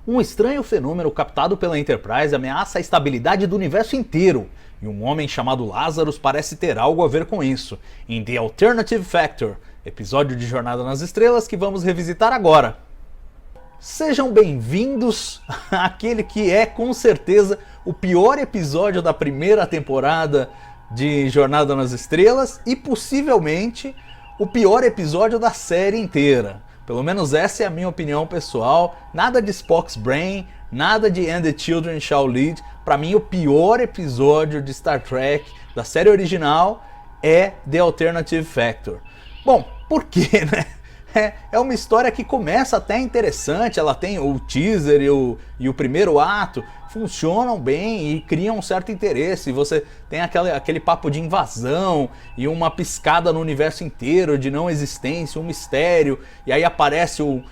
Um estranho fenômeno captado pela Enterprise ameaça a estabilidade do universo inteiro, e um homem chamado Lazarus parece ter algo a ver com isso, em The Alternative Factor, episódio de Jornada nas Estrelas que vamos revisitar agora. Sejam bem-vindos àquele que é, com certeza, o pior episódio da primeira temporada de Jornada nas Estrelas e, possivelmente, o pior episódio da série inteira. Pelo menos essa é a minha opinião pessoal. Nada de Spock's Brain, nada de And the Children Shall Lead. Para mim, o pior episódio de Star Trek da série original é The Alternative Factor. Bom, por quê, né? É uma história que começa até interessante, ela tem o teaser e o primeiro ato, funcionam bem e criam um certo interesse. Você tem aquele papo de invasão e uma piscada no universo inteiro de não existência, um mistério, e aí aparece um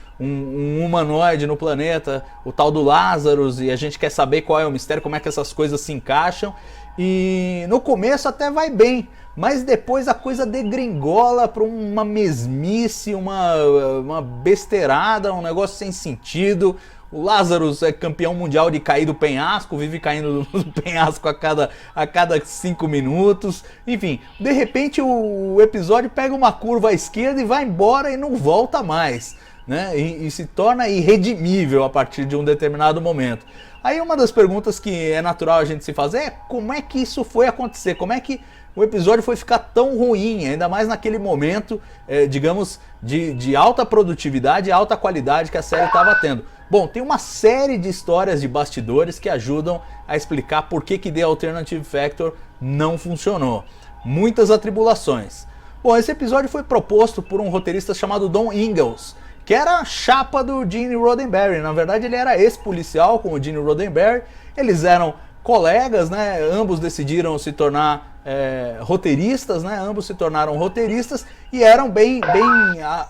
humanoide no planeta, o tal do Lazarus, e a gente quer saber qual é o mistério, como é que essas coisas se encaixam. E no começo até vai bem, mas depois a coisa degringola para uma mesmice, uma besteirada, um negócio sem sentido. O Lazarus é campeão mundial de cair do penhasco, vive caindo do penhasco a cada 5 minutos. Enfim, de repente o episódio pega uma curva à esquerda e vai embora e não volta mais, né? E se torna irredimível a partir de um determinado momento. Aí uma das perguntas que é natural a gente se fazer é como é que isso foi acontecer, como é que o episódio foi ficar tão ruim, ainda mais naquele momento, digamos, de alta produtividade e alta qualidade que a série estava tendo. Bom, tem uma série de histórias de bastidores que ajudam a explicar por que The Alternative Factor não funcionou. Muitas atribulações. Bom, esse episódio foi proposto por um roteirista chamado Don Ingalls, que era a chapa do Gene Roddenberry. Na verdade, ele era ex-policial com o Gene Roddenberry. Eles eram colegas, né? Ambos decidiram se tornar roteiristas, né? Ambos se tornaram roteiristas e eram bem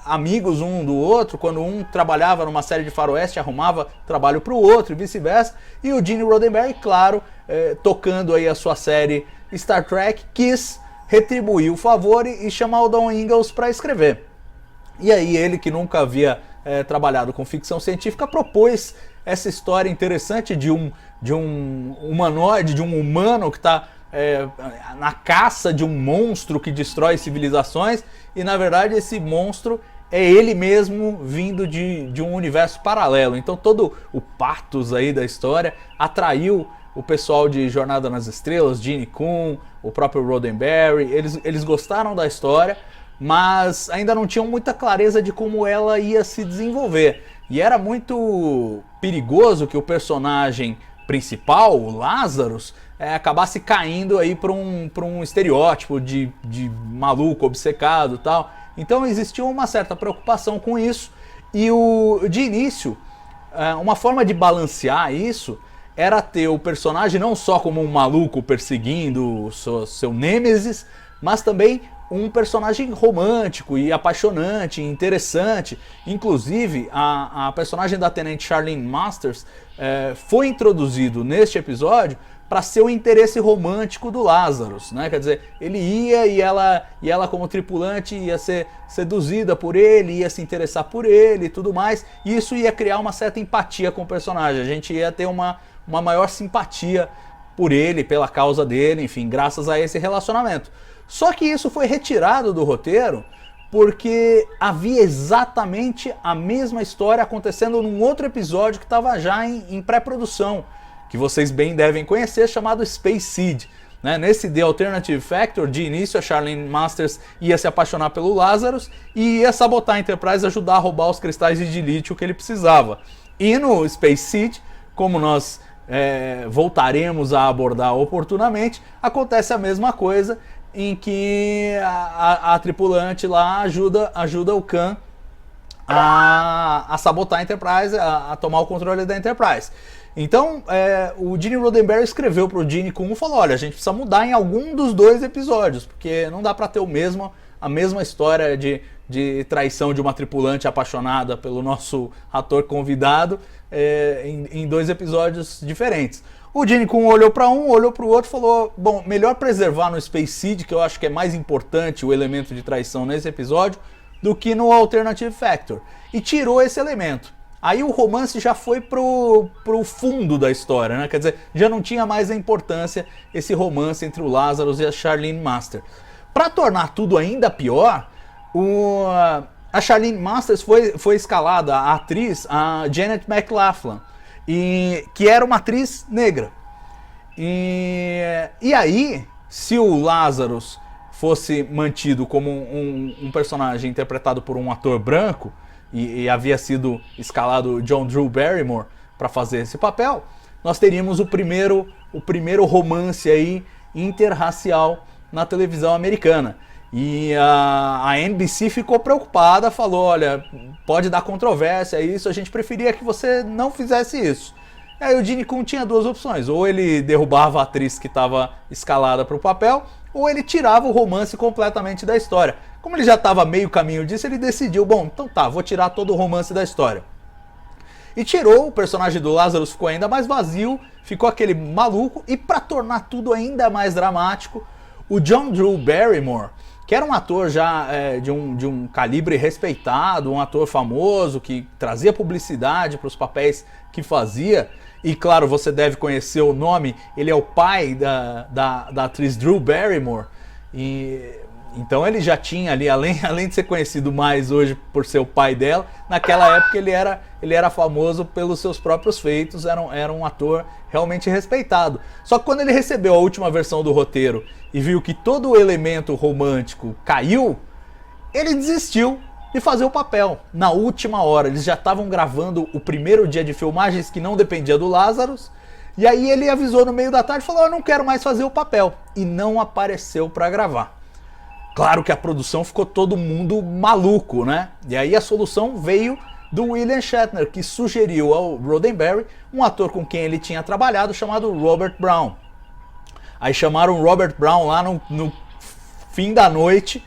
amigos um do outro. Quando um trabalhava numa série de faroeste, arrumava trabalho para o outro e vice-versa. E o Gene Roddenberry, claro, tocando aí a sua série Star Trek, quis retribuir o favor e chamar o Don Ingalls para escrever. E aí ele, que nunca havia trabalhado com ficção científica, propôs essa história interessante de um humanoide, de um humano que está na caça de um monstro que destrói civilizações, e na verdade esse monstro é ele mesmo vindo de um universo paralelo. Então todo o pathos aí da história atraiu o pessoal de Jornada nas Estrelas, Gene Kuhn, o próprio Roddenberry. Eles gostaram da história, mas ainda não tinham muita clareza de como ela ia se desenvolver. E era muito perigoso que o personagem principal, o Lazarus, acabasse caindo aí para um estereótipo de maluco, obcecado e tal. Então existia uma certa preocupação com isso, e de início, uma forma de balancear isso era ter o personagem não só como um maluco perseguindo o seu nêmesis, mas também um personagem romântico e apaixonante, interessante. Inclusive, a personagem da Tenente Charlene Masters foi introduzido neste episódio para ser o interesse romântico do Lazarus, né? Quer dizer, ele ia e ela como tripulante ia ser seduzida por ele, ia se interessar por ele e tudo mais, e isso ia criar uma certa empatia com o personagem. A gente ia ter uma maior simpatia por ele, pela causa dele, enfim, graças a esse relacionamento. Só que isso foi retirado do roteiro porque havia exatamente a mesma história acontecendo num outro episódio que estava já em pré-produção, que vocês bem devem conhecer, chamado Space Seed. Né? Nesse The Alternative Factor, de início a Charlene Masters ia se apaixonar pelo Lazarus e ia sabotar a Enterprise, ajudar a roubar os cristais de lítio que ele precisava. E no Space Seed, como nós voltaremos a abordar oportunamente, acontece a mesma coisa, em que a tripulante lá ajuda o Khan a sabotar a Enterprise, a tomar o controle da Enterprise. Então o Gene Roddenberry escreveu para o Gene Kuhn e falou: olha, a gente precisa mudar em algum dos dois episódios, porque não dá para ter a mesma história de traição de uma tripulante apaixonada pelo nosso ator convidado em dois episódios diferentes. O Gene Kuhn olhou para um, olhou para o outro e falou: bom, melhor preservar no Space Seed, que eu acho que é mais importante o elemento de traição nesse episódio, do que no Alternative Factor. E tirou esse elemento. aí o romance já foi pro fundo da história, né? Quer dizer, já não tinha mais a importância esse romance entre o Lazarus e a Charlene Masters. Para tornar tudo ainda pior, a Charlene Masters foi escalada, a atriz, a Janet McLaughlin, que era uma atriz negra. E aí, se o Lazarus fosse mantido como um personagem interpretado por um ator branco, e havia sido escalado John Drew Barrymore para fazer esse papel, nós teríamos o primeiro romance aí interracial na televisão americana. E a NBC ficou preocupada, falou, olha, pode dar controvérsia isso, a gente preferia que você não fizesse isso. E aí o Gene Coon tinha duas opções, ou ele derrubava a atriz que estava escalada para o papel, ou ele tirava o romance completamente da história. Como ele já estava meio caminho disso, ele decidiu, bom, então tá, vou tirar todo o romance da história. E tirou, o personagem do Lazarus ficou ainda mais vazio, ficou aquele maluco, e para tornar tudo ainda mais dramático, o John Drew Barrymore, que era um ator já de um calibre respeitado, um ator famoso, que trazia publicidade para os papéis que fazia, e claro, você deve conhecer o nome, ele é o pai da atriz Drew Barrymore, então ele já tinha ali, além de ser conhecido mais hoje por ser o pai dela, naquela época ele era famoso pelos seus próprios feitos, era um ator realmente respeitado. Só que quando ele recebeu a última versão do roteiro e viu que todo o elemento romântico caiu, ele desistiu de fazer o papel. Na última hora, eles já estavam gravando o primeiro dia de filmagens que não dependia do Lazarus, e aí ele avisou no meio da tarde e falou, eu não quero mais fazer o papel, e não apareceu para gravar. Claro que a produção ficou todo mundo maluco, né? E aí a solução veio do William Shatner, que sugeriu ao Roddenberry um ator com quem ele tinha trabalhado chamado Robert Brown. Aí chamaram o Robert Brown lá no fim da noite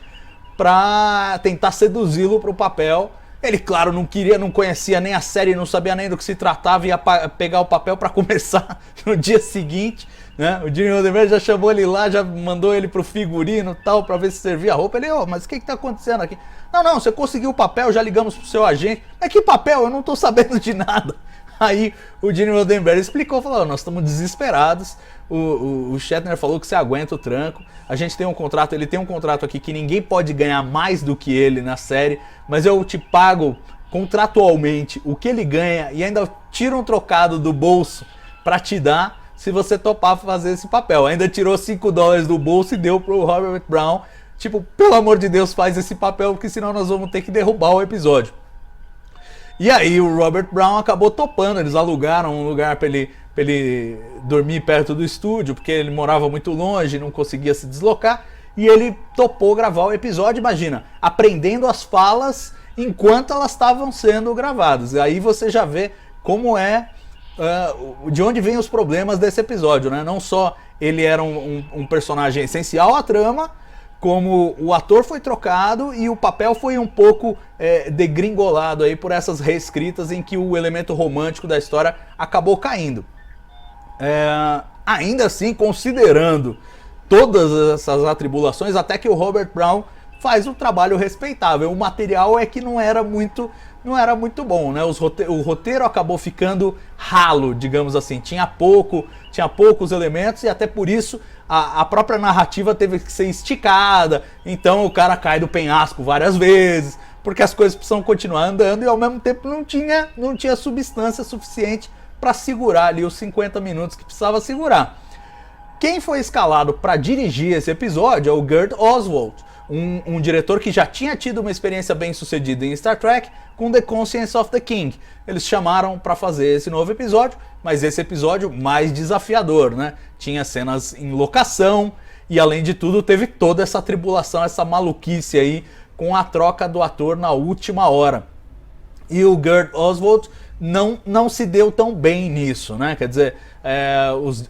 para tentar seduzi-lo para o papel. Ele, claro, não conhecia nem a série, não sabia nem do que se tratava, ia pegar o papel para começar no dia seguinte, né? O Gene Roddenberry já chamou ele lá, já mandou ele pro figurino e tal, para ver se servia a roupa. Ele, mas o que tá acontecendo aqui? Não, você conseguiu o papel, já ligamos pro seu agente. Mas que papel? Eu não tô sabendo de nada. Aí o Gene Roddenberry explicou, falou, nós estamos desesperados, o Shatner falou que você aguenta o tranco, a gente tem um contrato, ele tem um contrato aqui que ninguém pode ganhar mais do que ele na série, mas eu te pago contratualmente o que ele ganha e ainda tiro um trocado do bolso para te dar se você topar fazer esse papel. Ainda tirou $5 do bolso e deu pro Robert Brown, tipo, pelo amor de Deus, faz esse papel, porque senão nós vamos ter que derrubar o episódio. E aí o Robert Brown acabou topando, eles alugaram um lugar para ele dormir perto do estúdio, porque ele morava muito longe, não conseguia se deslocar, e ele topou gravar o episódio, imagina, aprendendo as falas enquanto elas estavam sendo gravadas. Aí você já vê como de onde vêm os problemas desse episódio, né? Não só ele era um personagem essencial à trama, como o ator foi trocado e o papel foi um pouco degringolado aí por essas reescritas em que o elemento romântico da história acabou caindo. Ainda assim, considerando todas essas atribulações, até que o Robert Brown faz um trabalho respeitável. O material é que não era muito bom, né? O roteiro acabou ficando ralo, digamos assim. Tinha poucos elementos e até por isso a própria narrativa teve que ser esticada. Então o cara cai do penhasco várias vezes, porque as coisas precisam continuar andando e ao mesmo tempo não tinha substância suficiente para segurar ali os 50 minutos que precisava segurar. Quem foi escalado para dirigir esse episódio é o Gert Oswald, um diretor que já tinha tido uma experiência bem sucedida em Star Trek com The Conscience of the King. Eles chamaram para fazer esse novo episódio, mas esse episódio mais desafiador, né? Tinha cenas em locação e além de tudo teve toda essa tribulação, essa maluquice aí com a troca do ator na última hora. E o Gert Oswald não se deu tão bem nisso, né? Quer dizer,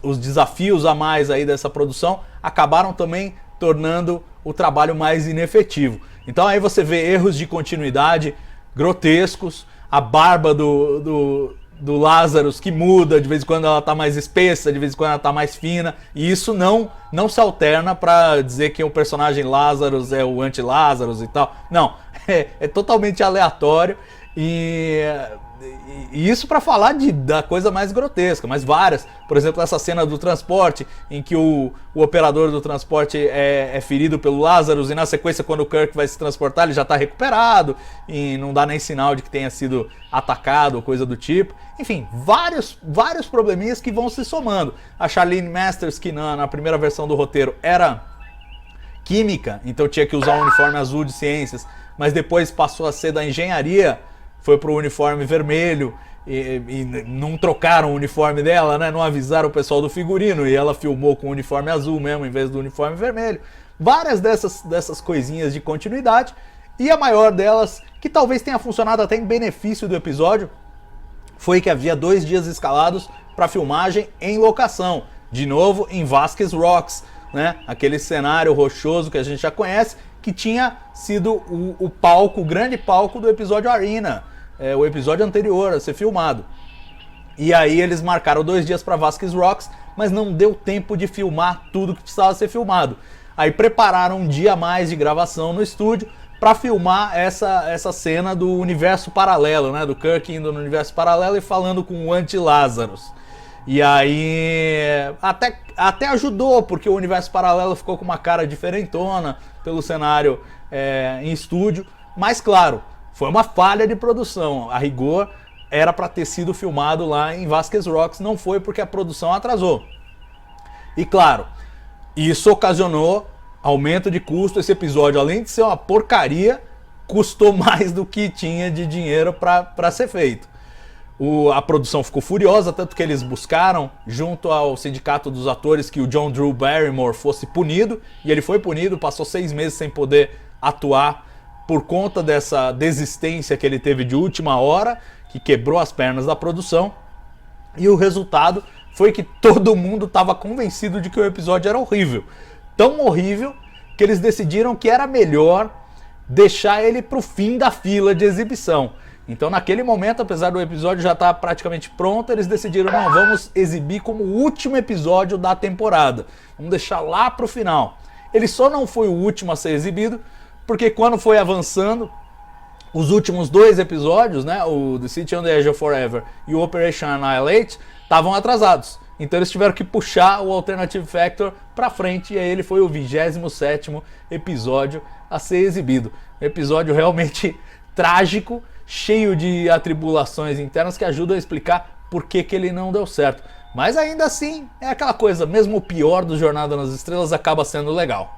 os desafios a mais aí dessa produção acabaram também tornando o trabalho mais inefetivo. Então aí você vê erros de continuidade grotescos, a barba do Lazarus que muda, de vez em quando ela tá mais espessa, de vez em quando ela tá mais fina, e isso não se alterna para dizer que o personagem Lazarus é o anti-Lazarus e tal. Não, é totalmente aleatório e E isso para falar da coisa mais grotesca, mas várias. Por exemplo, essa cena do transporte, em que o operador do transporte é ferido pelo Lazarus, e na sequência, quando o Kirk vai se transportar, ele já tá recuperado, e não dá nem sinal de que tenha sido atacado ou coisa do tipo. Enfim, vários probleminhas que vão se somando. A Charlene Masters, que na primeira versão do roteiro era química, então tinha que usar o uniforme azul de ciências, mas depois passou a ser da engenharia, foi pro uniforme vermelho, e não trocaram o uniforme dela, né? Não avisaram o pessoal do figurino, e ela filmou com o uniforme azul mesmo, em vez do uniforme vermelho. Várias dessas coisinhas de continuidade, e a maior delas, que talvez tenha funcionado até em benefício do episódio, foi que havia 2 dias escalados para filmagem em locação, de novo em Vasquez Rocks, né? Aquele cenário rochoso que a gente já conhece, que tinha sido o palco, o grande palco do episódio Arena, o episódio anterior a ser filmado. E aí eles marcaram 2 dias para Vasquez Rocks, mas não deu tempo de filmar tudo que precisava ser filmado. Aí prepararam um dia a mais de gravação no estúdio para filmar essa cena do universo paralelo, né? Do Kirk indo no universo paralelo e falando com o anti-Lazarus. E aí até ajudou, porque o universo paralelo ficou com uma cara diferentona pelo cenário em estúdio. Mas claro, foi uma falha de produção. A rigor era para ter sido filmado lá em Vasquez Rocks, não foi porque a produção atrasou. E claro, isso ocasionou aumento de custo. Esse episódio, além de ser uma porcaria, custou mais do que tinha de dinheiro para ser feito. A produção ficou furiosa, tanto que eles buscaram, junto ao sindicato dos atores, que o John Drew Barrymore fosse punido, e ele foi punido, passou 6 meses sem poder atuar por conta dessa desistência que ele teve de última hora, que quebrou as pernas da produção. E o resultado foi que todo mundo estava convencido de que o episódio era horrível. Tão horrível que eles decidiram que era melhor deixar ele para o fim da fila de exibição. Então naquele momento, apesar do episódio já estar praticamente pronto, eles decidiram, não, vamos exibir como o último episódio da temporada. Vamos deixar lá para o final. Ele só não foi o último a ser exibido, porque quando foi avançando, os últimos 2 episódios, né, o The City on the Edge of Forever e o Operation Annihilate, estavam atrasados. Então eles tiveram que puxar o Alternative Factor para frente, e aí ele foi o 27º episódio a ser exibido. Um episódio realmente trágico, cheio de atribulações internas que ajudam a explicar por que ele não deu certo. Mas ainda assim, é aquela coisa, mesmo o pior do Jornada nas Estrelas acaba sendo legal.